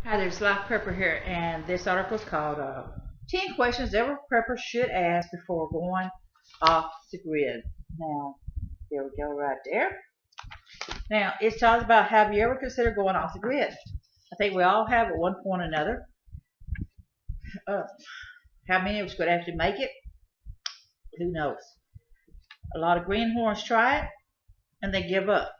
Hi, there's Life Prepper here, and this article is called 10 Questions Every Prepper Should Ask Before Going Off the Grid. Now, there we go right there. Now, it talks about have you ever considered going off the grid? I think we all have at one point or another. Uh, how many of us could actually make it? Who knows? A lot of greenhorns try it, and they give up.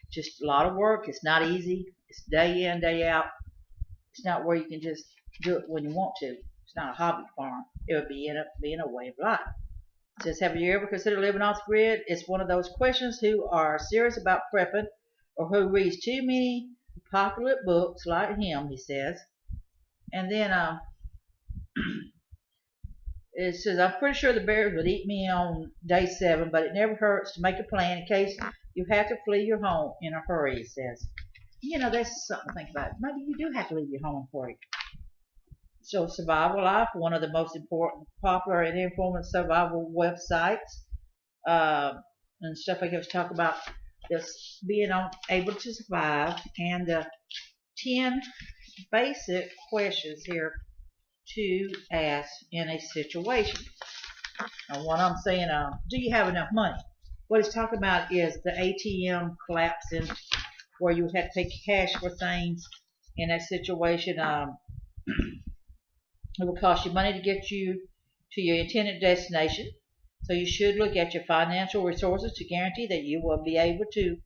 Just a lot of work. It's not easy. It's day in, day out. It's not where you can just do it when you want to. It's not a hobby farm. It would be end up being a way of life. It says, have you ever considered living off the grid? It's one of those questions who are serious about prepping or who reads too many popular books like him, he says. And then it says, I'm pretty sure the bears would eat me on day 7, but it never hurts to make a plan in case you have to flee your home in a hurry, it says. You know, that's something to think about. Maybe you do have to leave your home for it. So, Survival Life, one of the most important, popular, and informative survival websites, and stuff like that, talk about just being able to survive, and the 10 basic questions here to ask in a situation. And what I'm saying, do you have enough money? What it's talking about is the ATM collapsing, where you would have to pay cash for things. In that situation, it will cost you money to get you to your intended destination. So you should look at your financial resources to guarantee that you will be able to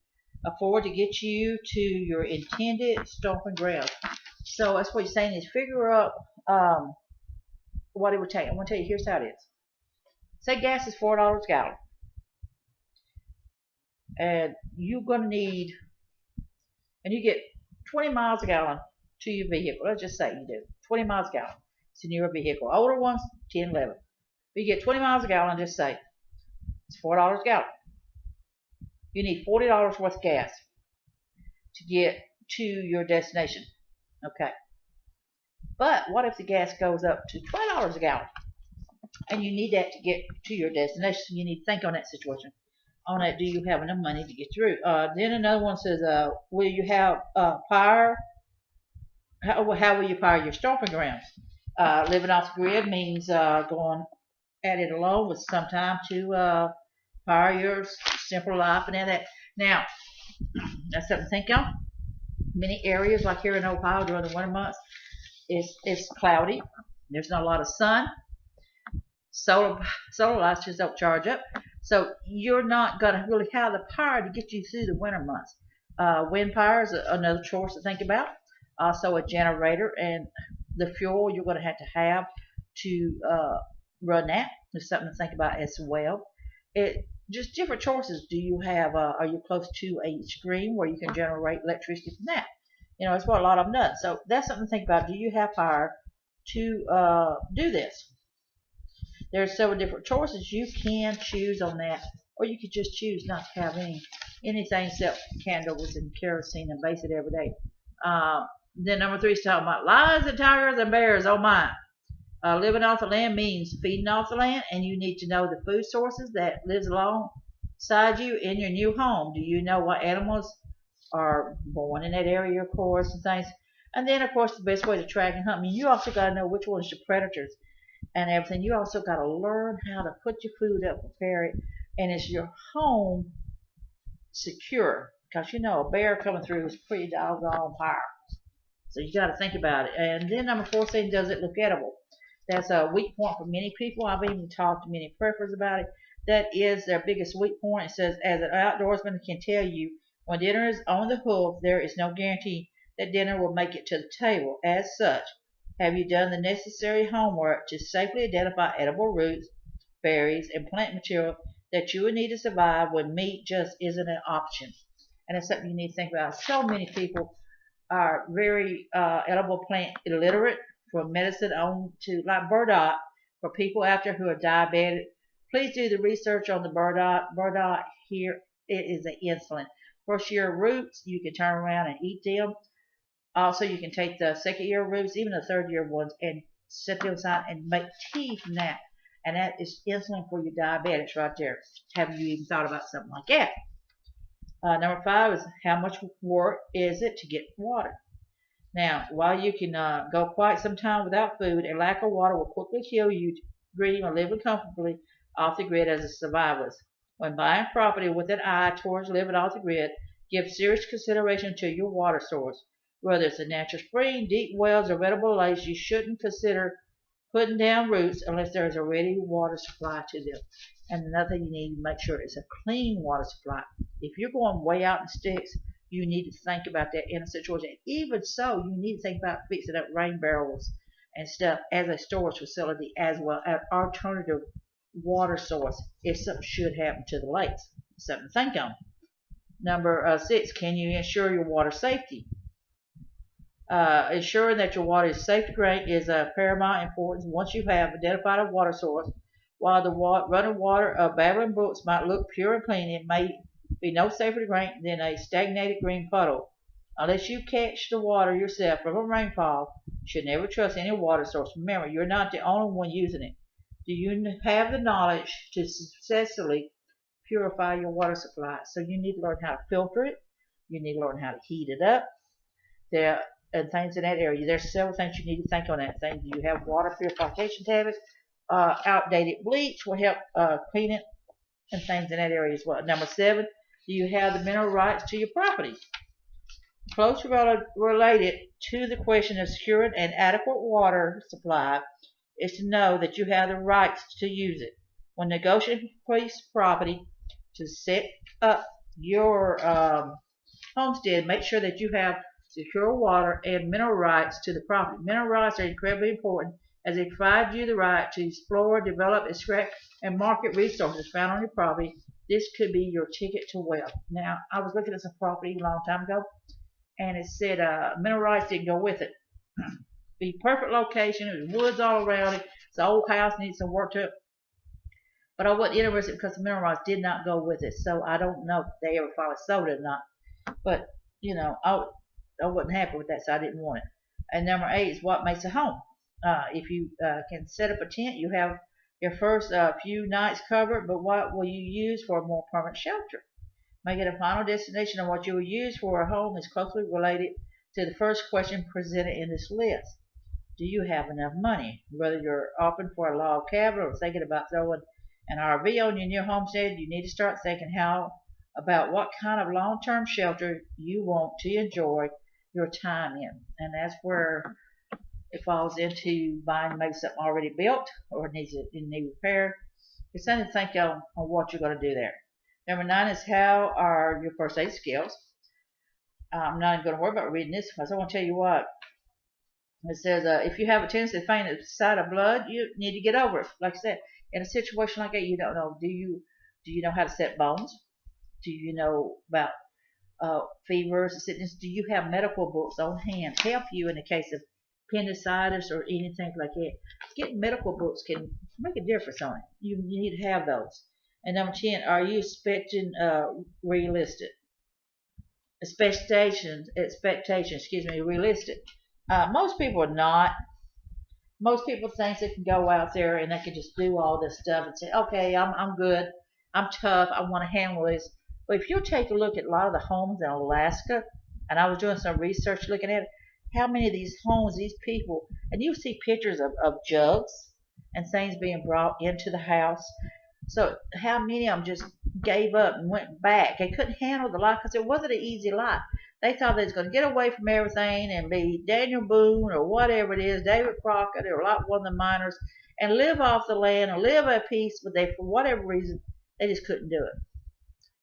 afford to get you to your intended stomping ground. So that's what you're saying is figure out what it would take. I'm going to tell you, here's how it is. Say gas is $4 a gallon. And you're going to need, and you get 20 miles a gallon to your vehicle. Let's just say you do 20 miles a gallon. It's in your vehicle. Older ones, 10, 11. But you get 20 miles a gallon, just say it's $4 a gallon. You need $40 worth of gas to get to your destination. Okay. But what if the gas goes up to $20 a gallon? And you need that to get to your destination. You need to think on that situation. On that, do you have enough money to get through? Then another one says, will you have power? How will you power your stomping grounds? Living off the grid means going at it alone with some time to power your simple life and all that. Now, that's something to think on. Many areas, like here in Ohio during the winter months, it's cloudy. There's not a lot of sun. Solar lights just don't charge up. So you're not going to really have the power to get you through the winter months. Wind power is another choice to think about. Also a generator and the fuel you're going to have to run that is something to think about as well. Just different choices. Do you have? Are you close to a screen where you can generate electricity from that? You know, it's what a lot of them do. So that's something to think about. Do you have power to do this? There are several different choices you can choose on that, or you could just choose not to have anything except candles and kerosene and base it every day. Then number 3 is talking about lions and tigers and bears. Oh my! Living off the land means feeding off the land, and you need to know the food sources that lives alongside you in your new home. Do you know what animals are born in that area, of course, and things? And then, of course, the best way to track and hunt. I mean, you also got to know which one's your predators and everything. You also got to learn how to put your food up, prepare it, and is your home secure? Because you know a bear coming through is pretty doggone powerful. So you got to think about it. And then number 4 saying, does it look edible? That's a weak point for many people. I've even talked to many preppers about it. That is their biggest weak point. It says, as an outdoorsman can tell you, when dinner is on the hoof, there is no guarantee that dinner will make it to the table. As such, have you done the necessary homework to safely identify edible roots, berries, and plant material that you would need to survive when meat just isn't an option? And it's something you need to think about. So many people are very edible plant illiterate, from medicine on to like burdock for people out there who are diabetic. Please do the research on the burdock. Burdock here, it is an insulin. First year roots, you can turn around and eat them. Also, you can take the second year roots, even the third year ones, and set them aside and make tea from that. And that is insulin for your diabetics right there. Have you even thought about something like that? Number 5 is how much work is it to get water? Now, while you can go quite some time without food, a lack of water will quickly kill you dream of living comfortably off the grid as a survivalist. When buying property with an eye towards living off the grid, give serious consideration to your water source. Whether it's a natural spring, deep wells, or veritable lakes, you shouldn't consider putting down roots unless there is a ready water supply to them. And another thing, you need to make sure it's a clean water supply. If you're going way out in sticks, you need to think about that in a situation. Even so, you need to think about fixing up rain barrels and stuff as a storage facility as well as alternative water source if something should happen to the lakes. Something to think on. Number 6, can you ensure your water safety? Ensuring that your water is safe to drink is of paramount importance once you have identified a water source. While the running water of babbling brooks might look pure and clean, it may be no safer to drink than a stagnated green puddle. Unless you catch the water yourself from a rainfall, you should never trust any water source. Remember, you're not the only one using it. Do you have the knowledge to successfully purify your water supply? So you need to learn how to filter it. You need to learn how to heat it up. There and things in that area. There's several things you need to think on that thing. Do you have water purification tablets? Outdated bleach will help clean it and things in that area as well. Number 7, do you have the mineral rights to your property? Closely related to the question of securing an adequate water supply is to know that you have the rights to use it. When negotiating a piece of property to set up your homestead, make sure that you have secure water and mineral rights to the property. Mineral rights are incredibly important as they provide you the right to explore, develop, extract, and market resources found on your property. This could be your ticket to wealth. Now, I was looking at some property a long time ago, and it said mineral rights didn't go with it. The perfect location, there's woods all around it. It's an old house, needs some work to it. But I wasn't interested because the mineral rights did not go with it. So I don't know if they ever finally sold it or not. But, I wasn't happy with that, so I didn't want it. And number 8 is what makes a home. If you can set up a tent, you have your first few nights covered, but what will you use for a more permanent shelter? Making a final destination of what you will use for a home is closely related to the first question presented in this list. Do you have enough money? Whether you're opting for a log cabin or thinking about throwing an RV on your new homestead, you need to start thinking about what kind of long-term shelter you want to enjoy your time in. And that's where it falls into buying maybe something already built or needs repair. It's something to think on what you're going to do there. Number 9 is how are your first aid skills? I'm not even going to worry about reading this because I want to tell you what. It says if you have a tendency to faint at the sight of blood, you need to get over it. Like I said, in a situation like that, you don't know. Do you know how to set bones? Do you know about fevers and sickness? Do you have medical books on hand to help you in the case of appendicitis or anything like that? Getting medical books can make a difference on it. You need to have those. And number 10, are you expecting realistic? Expectations, realistic. Most people are not. Most people think they can go out there and they can just do all this stuff and say, okay, I'm good. I'm tough. I want to handle this. But if you take a look at a lot of the homes in Alaska, and I was doing some research looking at it, how many of these homes, these people, and you see pictures of jugs and things being brought into the house. So how many of them just gave up and went back? They couldn't handle the life because it wasn't an easy life. They thought they was going to get away from everything and be Daniel Boone or whatever it is, David Crockett or like one of the miners, and live off the land and live at peace. But they, for whatever reason, they just couldn't do it.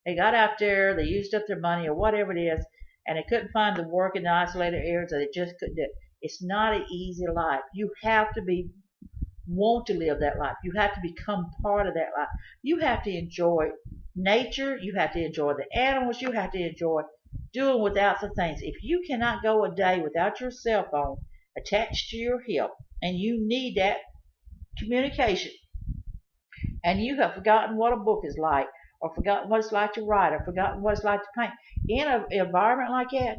They got out there, they used up their money or whatever it is, and they couldn't find the work in the isolated areas, so they just couldn't do it. It's not an easy life. You have to want to live that life. You have to become part of that life. You have to enjoy nature. You have to enjoy the animals. You have to enjoy doing without the things. If you cannot go a day without your cell phone attached to your hip, and you need that communication, and you have forgotten what a book is like, or forgotten what it's like to write, or forgotten what it's like to paint, in an environment like that,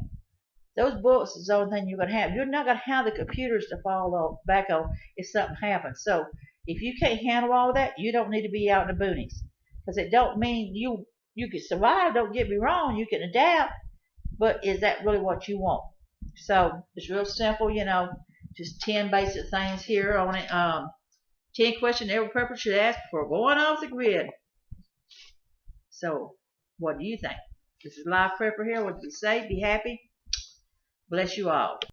those books is the only thing you're going to have. You're not going to have the computers to fall back on if something happens. So if you can't handle all of that, you don't need to be out in the boonies. Because it don't mean you can survive. Don't get me wrong. You can adapt. But is that really what you want? So it's real simple, just 10 basic things here on it. 10 questions every prepper should ask before going off the grid. So, what do you think? This is live prepper here. Would you be safe? Be happy? Bless you all.